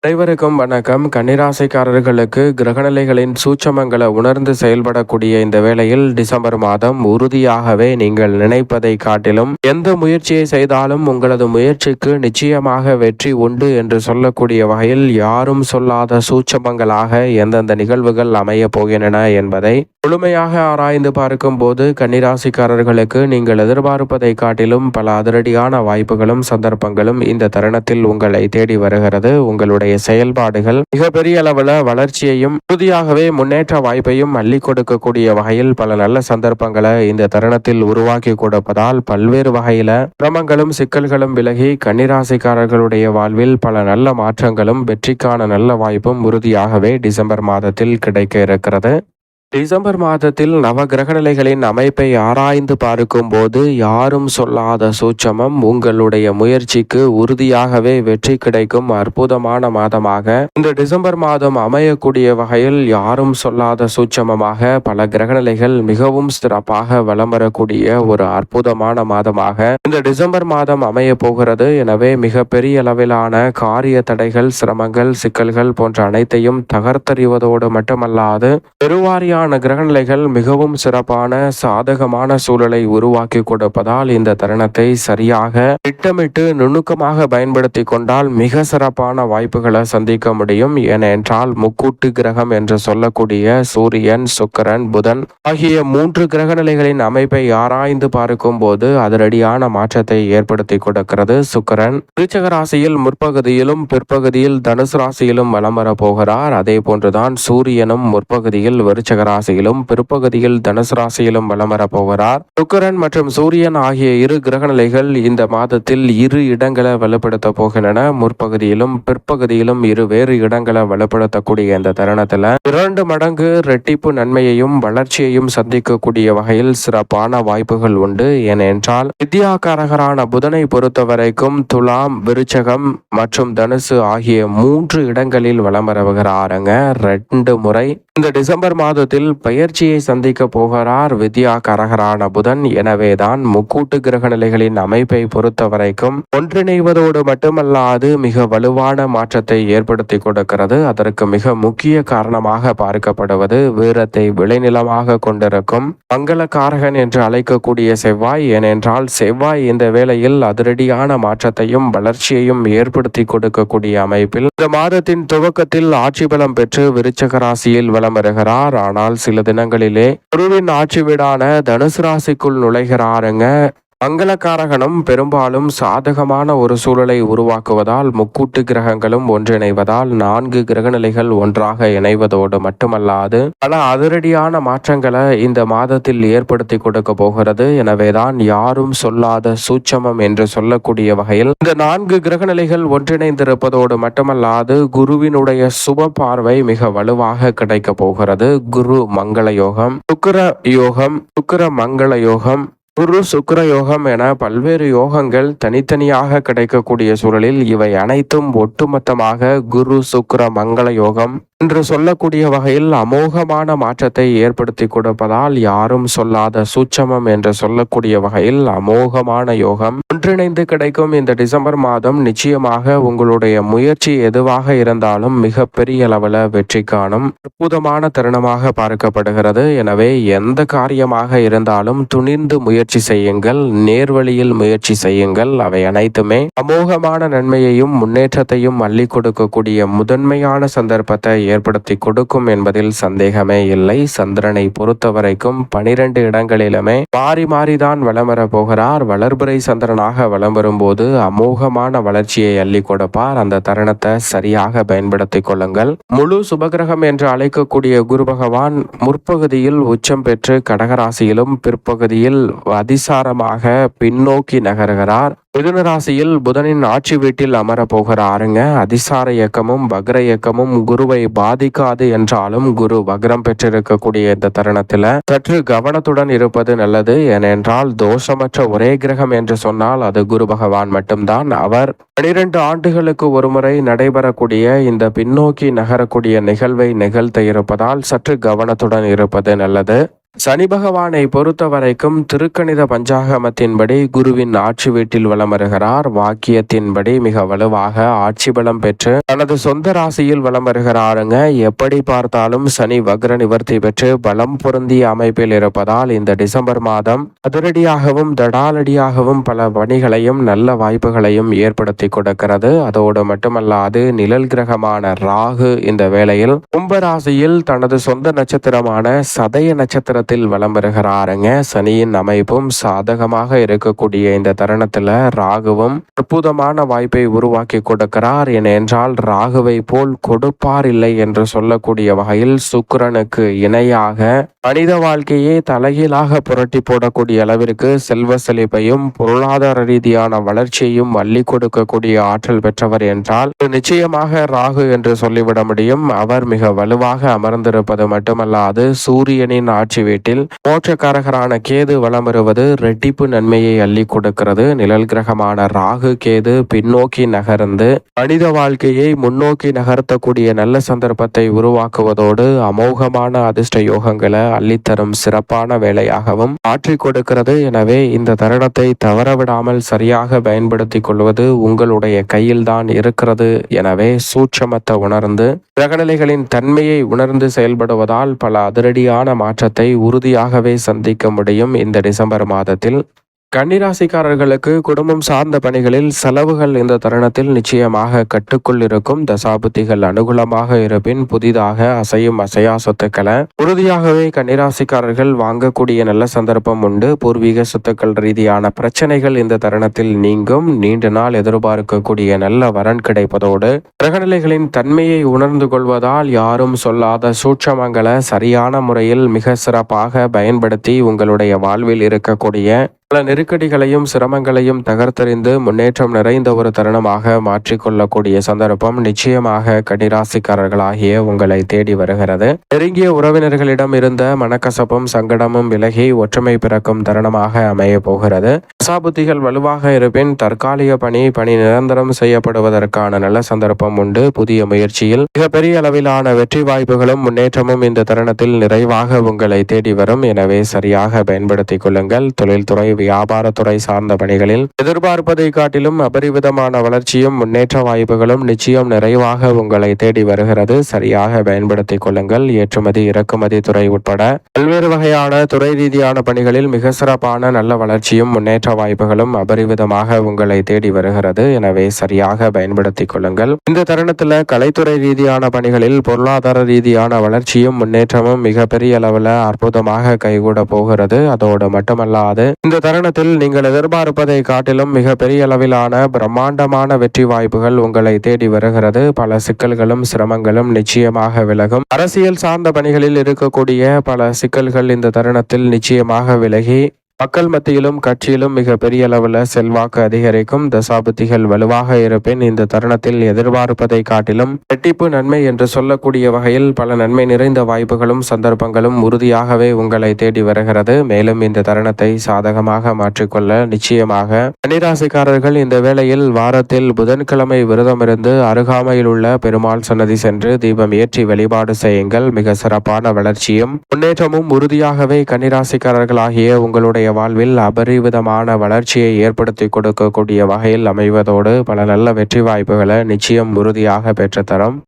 அனைவருக்கும் வணக்கம். கன்னிராசிக்காரர்களுக்கு கிரகநிலைகளின் சூட்சமங்களை உணர்ந்து செயல்படக்கூடிய இந்த வேளையில் டிசம்பர் மாதம் உறுதியாகவே நீங்கள் நினைப்பதை காட்டிலும் எந்த முயற்சியை செய்தாலும் உங்களது முயற்சிக்கு நிச்சயமாக வெற்றி உண்டு என்று சொல்லக்கூடிய வகையில் யாரும் சொல்லாத சூட்சமங்களாக எந்தெந்த நிகழ்வுகள் அமைய போகின்றன என்பதை முழுமையாக ஆராய்ந்து பார்க்கும் போது கன்னிராசிக்காரர்களுக்கு நீங்கள் எதிர்பார்ப்பதை காட்டிலும் பல அதிரடியான வாய்ப்புகளும் சந்தர்ப்பங்களும் இந்த தருணத்தில் உங்களை தேடி வருகிறது. உங்களுடைய செயல்பாடுகள் மிகப்பெரிய அளவில் வளர்ச்சியையும் உறுதியாகவே முன்னேற்ற வாய்ப்பையும் அள்ளி கொடுக்கக்கூடிய வகையில் பல நல்ல சந்தர்ப்பங்களை இந்த தருணத்தில் உருவாக்கி கொடுப்பதால் பல்வேறு வகையில சிரமங்களும் சிக்கல்களும் விலகி கன்னிராசிக்காரர்களுடைய வாழ்வில் பல நல்ல மாற்றங்களும் வெற்றிக்கான நல்ல வாய்ப்பும் உறுதியாகவே டிசம்பர் மாதத்தில் கிடைக்க இருக்கிறது. டிசம்பர் மாதத்தில் நவ கிரகநிலைகளின் அமைப்பை ஆராய்ந்து பார்க்கும் போது யாரும் சொல்லாத சூட்சமம் உங்களுடைய முயற்சிக்கு உறுதியாகவே வெற்றி கிடைக்கும் அற்புதமான மாதமாக இந்த டிசம்பர் மாதம் அமையக்கூடிய வகையில் யாரும் சொல்லாத சூட்சமமாக பல கிரகநிலைகள் மிகவும் சிறப்பாக வலம் வரக்கூடிய ஒரு அற்புதமான மாதமாக இந்த டிசம்பர் மாதம் அமைய போகிறது. எனவே மிக பெரிய அளவிலான காரிய தடைகள், சிரமங்கள், சிக்கல்கள் போன்ற அனைத்தையும் தகர்த்தறிவதோடு மட்டுமல்லாது பெருவாரியான கிரகநிலைகள் மிகவும் சிறப்பான சாதகமான சூழலை உருவாக்கி கொடுப்பதால் இந்த தருணத்தை சரியாக திட்டமிட்டு நுணுக்கமாக பயன்படுத்தி கொண்டால் மிக சிறப்பான வாய்ப்புகளை சந்திக்க முடியும். ஏனென்றால் முக்கூட்டு கிரகம் என்று சொல்லக்கூடிய சூரியன், சுக்கிரன், புதன் ஆகிய 3 கிரகநிலைகளின் அமைப்பை ஆராய்ந்து பார்க்கும் போது அதிரடியான மாற்றத்தை ஏற்படுத்தி கொடுக்கிறது. சுக்கிரன் விருச்சிக ராசியில் முற்பகுதியிலும் பிற்பகுதியில் தனுசு ராசியிலும் வலம் வர போகிறார். அதே போன்றுதான் சூரியனும் முற்பகுதியில் விருச்சிக ராசியிலும் பிற்பகுதியில் தனுசு ராசியிலும் வலம் வரப் போகிறார். சுக்கிரன் மற்றும் சூரியன் ஆகிய 2 கிரகநிலைகள் இந்த மாதத்தில் 2 இடங்களை வலுப்படுத்த போகின்றன. முற்பகுதியிலும் பிற்பகுதியிலும் 2 வேறு இடங்களை வலுப்படுத்தக்கூடிய இந்த தருணத்தில் 2 மடங்கு ரெட்டிப்பு நன்மையையும் வளர்ச்சியையும் சந்திக்கக்கூடிய வகையில் சிறப்பான வாய்ப்புகள் உண்டு. ஏனென்றால் வித்யாகாரகரான புதனை பொறுத்தவரைக்கும் துலாம், விருச்சகம் மற்றும் தனுசு ஆகிய 3 இடங்களில் வலம் வருகிறாருங்க. 2 முறை இந்த டிசம்பர் மாதத்தில் பயிற்சியை சந்திக்க போகிறார் வித்யாகாரகரான புதன். எனவேதான் முக்கூட்டு கிரக நிலைகளின் அமைப்பை பொறுத்த வரைக்கும் ஒன்றிணைவதோடு மட்டுமல்லாது மிக வலுவான மாற்றத்தை ஏற்படுத்தி கொடுக்கிறது. அதற்கு மிக முக்கிய காரணமாக பார்க்கப்படுவது வீரத்தை விளைநிலமாக கொண்டிருக்கும் மங்களகாரகன் என்று அழைக்கக்கூடிய செவ்வாய். ஏனென்றால் செவ்வாய் இந்த வேளையில் அதிரடியான மாற்றத்தையும் வளர்ச்சியையும் ஏற்படுத்தி கொடுக்கக்கூடிய அமைப்பில் இந்த மாதத்தின் துவக்கத்தில் ஆட்சி பலம் பெற்று விருச்சிக ராசியில் வலம் வருகிறார். ஆனால் சில தினங்களிலே குருவின் ஆட்சி வீடான தனுசு ராசிக்குள் நுழைகிறாருங்க. மங்களகாரகனும் பெரும்பாலும் சாதகமான ஒரு சூழலை உருவாக்குவதால் முக்கூட்டு கிரகங்களும் ஒன்றிணைவதால் 4 கிரகநிலைகள் ஒன்றாக இணைவதோடு மட்டுமல்லாது பல அதிரடியான மாற்றங்களை இந்த மாதத்தில் ஏற்படுத்தி கொடுக்க போகிறது. எனவேதான் யாரும் சொல்லாத சூட்சமம் என்று சொல்லக்கூடிய வகையில் இந்த 4 கிரகநிலைகள் ஒன்றிணைந்திருப்பதோடு மட்டுமல்லாது குருவினுடைய சுப பார்வை மிக வலுவாக கிடைக்க போகிறது. குரு மங்கள யோகம், சுக்கிர யோகம், சுக்கிர மங்கள யோகம், குரு சுக்கிர யோகம் என பல்வேறு யோகங்கள் தனித்தனியாக கிடைக்கக்கூடிய சூழலில் இவை அனைத்தும் ஒட்டுமொத்தமாக குரு சுக்கிர மங்கள யோகம் என்று சொல்லக்கூடிய வகையில் அமோகமான மாற்றத்தை ஏற்படுத்தி கொடுப்பதால் யாரும் சொல்லாத சூட்சமம் என்று சொல்லக்கூடிய வகையில் அமோகமான யோகம் ஒன்றிணைந்து கிடைக்கும். இந்த டிசம்பர் மாதம் நிச்சயமாக உங்களுடைய முயற்சி எதுவாக இருந்தாலும் மிக பெரிய அளவில் வெற்றி காணும் அற்புதமான தருணமாக பார்க்கப்படுகிறது. எனவே எந்த காரியமாக இருந்தாலும் துணிந்து முயற்சி செய்யுங்கள், நேர்வழியில் முயற்சி செய்யுங்கள். அவை அனைத்துமே அமோகமான நன்மையையும் முன்னேற்றத்தையும் அள்ளி கொடுக்கக்கூடிய முதன்மையான சந்தர்ப்பத்தை ஏற்படுத்தி கொடுக்கும் என்பதில் சந்தேகமே இல்லை. சந்திரனை பொறுத்தவரைக்கும் 12 இடங்களிலுமே மாறி மாறிதான் வலம் வர போகிறார். வளர்பிறை சந்திரனாக வலம் வரும்போது அமோகமான வளர்ச்சியை அள்ளி கொடுப்பார். அந்த தருணத்தை சரியாக பயன்படுத்திக் கொள்ளுங்கள். முழு சுபகிரகம் என்று அழைக்கக்கூடிய குரு பகவான் முற்பகுதியில் உச்சம் பெற்று கடகராசியிலும் பிற்பகுதியில் அதிசாரமாக பின்னோக்கி நகர்கிறார். மிதுன ராசியில் புதனின் ஆட்சி வீட்டில் அமர போகிறாருங்க. அதிசார இயக்கமும் வக்ர இயக்கமும் குருவை பாதிக்காது என்றாலும் குரு வக்ரம் பெற்றிருக்கக்கூடிய இந்த தருணத்தில் சற்று கவனத்துடன் இருப்பது நல்லது. ஏனென்றால் தோஷமற்ற ஒரே கிரகம் என்று சொன்னால் அது குரு பகவான் மட்டும்தான். அவர் 12 ஆண்டுகளுக்கு ஒருமுறை நடைபெறக்கூடிய இந்த பின்னோக்கி நகரக்கூடிய நிகழ்வை நிகழ்த்த இருப்பதால் சற்று கவனத்துடன் இருப்பது நல்லது. சனி பகவானை பொறுத்த வரைக்கும் திருக்கணித பஞ்சாகமத்தின்படி குருவின் ஆட்சி வீட்டில் வலம் வருகிறார். வாக்கியத்தின்படி மிக வலுவாக ஆட்சி பலம் பெற்று தனது சொந்த ராசியில் வலம் வருகிறாருங்க. எப்படி பார்த்தாலும் சனி வக்ர நிவர்த்தி பெற்று பலம் பொருந்திய அமைப்பில் இருப்பதால் இந்த டிசம்பர் மாதம் அதிரடியாகவும் தடாலடியாகவும் பல பணிகளையும் நல்ல வாய்ப்புகளையும் ஏற்படுத்தி கொடுக்கிறது. அதோடு மட்டுமல்லாது நிழல் கிரகமான ராகு இந்த வேளையில் கும்பராசியில் தனது சொந்த நட்சத்திரமான சதய நட்சத்திர வலம் வருகிறாருங்க. சனியின் அமைப்பும் சாதகமாக இருக்கக்கூடிய இந்த தருணத்துல ராகுவும் அற்புதமான வாய்ப்பை உருவாக்கி கொடுக்கிறார். ஏனென்றால் ராகுவை போல் கொடுப்பார் இல்லை என்று சொல்லக்கூடிய வகையில் சுக்கிரனுக்கு இணையாக மனித வாழ்க்கையே தலைகீழாக புரட்டி போடக்கூடிய அளவிற்கு செல்வ செழிப்பையும் பொருளாதார ரீதியான வளர்ச்சியையும் அள்ளி கொடுக்கக்கூடிய ஆற்றல் பெற்றவர் என்றால் நிச்சயமாக ராகு என்று சொல்லிவிட முடியும். அவர் மிக வலுவாக அமர்ந்திருப்பது மட்டுமல்லாது சூரியனின் ஆட்சி வீட்டில் மோட்சக்காரகரான கேது வலம் வருவது ரெட்டிப்பு நன்மையை அள்ளி கொடுக்கிறது. நிழல் கிரகமான ராகு கேது பின்னோக்கி நகர்ந்து மனித வாழ்க்கையை முன்னோக்கி நகர்த்தக்கூடிய நல்ல சந்தர்ப்பத்தை உருவாக்குவதோடு அமோகமான அதிர்ஷ்ட யோகங்களை அள்ளித்தரும் சிறப்பான வேலையாகவும் ஆற்றி கொடுக்கிறது. எனவே இந்த தருணத்தை தவறவிடாமல் சரியாக பயன்படுத்திக் கொள்வது உங்களுடைய கையில்தான் இருக்கிறது. எனவே சூட்சமத்தை உணர்ந்து கிரகநிலைகளின் தன்மையை உணர்ந்து செயல்படுவதால் பல அதிரடியான மாற்றத்தை உறுதியாகவே சந்திக்க முடியும். இந்த டிசம்பர் மாதத்தில் கன்னிராசிக்காரர்களுக்கு குடும்பம் சார்ந்த பணிகளில் செலவுகள் இந்த தருணத்தில் நிச்சயமாக கட்டுக்குள் இருக்கும். தசாபுத்திகள் அனுகூலமாக இருப்பின் புதிதாக அசையும் அசையா சொத்துக்களை உறுதியாகவே கன்னிராசிக்காரர்கள் வாங்கக்கூடிய நல்ல சந்தர்ப்பம் உண்டு. பூர்வீக சொத்துக்கள் ரீதியான பிரச்சனைகள் இந்த தருணத்தில் நீங்கும். நீண்ட நாள் எதிர்பார்க்கக்கூடிய நல்ல வரன் கிடைப்பதோடு கிரகநிலைகளின் தன்மையை உணர்ந்து கொள்வதால் யாரும் சொல்லாத சூட்சமங்களை சரியான முறையில் மிக சிறப்பாக பயன்படுத்தி உங்களுடைய வாழ்வில் இருக்கக்கூடிய பல நெருக்கடிகளையும் சிரமங்களையும் தகர்த்தெறிந்து முன்னேற்றம் நிறைந்த ஒரு தருணமாக மாற்றிக்கொள்ளக்கூடிய சந்தர்ப்பம் நிச்சயமாக கன்னிராசிக்காரர்களாகிய உங்களை தேடி வருகிறது. நெருங்கிய உறவினர்களிடம் இருந்த மனக்கசப்பும் சங்கடமும் விலகி ஒற்றுமை பிறக்கும் தருணமாக அமைய போகிறது. தசாபுத்திகள் வலுவாக இருப்பின் தற்காலிக பணி நிரந்தரம் செய்யப்படுவதற்கான நல்ல சந்தர்ப்பம் உண்டு. புதிய முயற்சியில் மிகப்பெரிய அளவிலான வெற்றி வாய்ப்புகளும் முன்னேற்றமும் இந்த தருணத்தில் நிறைவாக உங்களை தேடி வரும். எனவே சரியாக பயன்படுத்திக் கொள்ளுங்கள். தொழில்துறை வியாபாரத்துறை சார்ந்த பணிகளில் எதிர்பார்ப்பதை காட்டிலும் அபரிவிதமான வளர்ச்சியும் முன்னேற்ற வாய்ப்புகளும் நிச்சயம் நிறைவாக உங்களை தேடி வருகிறது. சரியாக பயன்படுத்திக் கொள்ளுங்கள். ஏற்றுமதி இறக்குமதி துறை உட்பட பல்வேறு வகையான துறை ரீதியான பணிகளில் மிக சிறப்பான நல்ல வளர்ச்சியும் முன்னேற்ற வாய்ப்புகளும் அபரிவிதமாக உங்களை தேடி வருகிறது. எனவே சரியாக பயன்படுத்திக் கொள்ளுங்கள். இந்த தருணத்தில் கலைத்துறை ரீதியான பணிகளில் பொருளாதார ரீதியான வளர்ச்சியும் முன்னேற்றமும் மிகப்பெரிய அளவில் அற்புதமாக கைகூட போகிறது. அதோடு மட்டுமல்லாது இந்த தருணத்தில் நீங்கள் எதிர்பார்ப்பதை காட்டிலும் மிக பெரிய அளவிலான பிரம்மாண்டமான வெற்றி வாய்ப்புகள் உங்களை தேடி வருகிறது. பல சிக்கல்களும் சிரமங்களும் நிச்சயமாக விலகும். அரசியல் சார்ந்த பணிகளில் இருக்கக்கூடிய பல சிக்கல்கள் இந்த தருணத்தில் நிச்சயமாக விலகி மக்கள் மத்தியிலும் கட்சியிலும் மிக பெரிய அளவில் செல்வாக்கு அதிகரிக்கும். தசாபுத்திகள் வலுவாக இருப்பின் இந்த தருணத்தில் எதிர்பார்ப்பதை காட்டிலும் ரெட்டிப்பு நன்மை என்று சொல்லக்கூடிய வகையில் பல நன்மை நிறைந்த வாய்ப்புகளும் சந்தர்ப்பங்களும் உறுதியாகவே உங்களை தேடி வருகிறது. மேலும் இந்த தருணத்தை சாதகமாக மாற்றிக்கொள்ள நிச்சயமாக கன்னிராசிக்காரர்கள் இந்த வேளையில் வாரத்தில் புதன்கிழமை விரதமிருந்து அருகாமையில் உள்ள பெருமாள் சன்னதி சென்று தீபம் ஏற்றி வழிபாடு செய்யுங்கள். மிக சிறப்பான வளர்ச்சியும் முன்னேற்றமும் உறுதியாகவே கன்னிராசிக்காரர்களாகிய உங்களுடைய வாழ்வில் அபரிவிதமான வளர்ச்சியை ஏற்படுத்தி கொடுக்கக்கூடிய வகையில் அமைவதோடு பல நல்ல வெற்றி வாய்ப்புகளை நிச்சயம் உறுதியாக பெற்றுத்தரும்.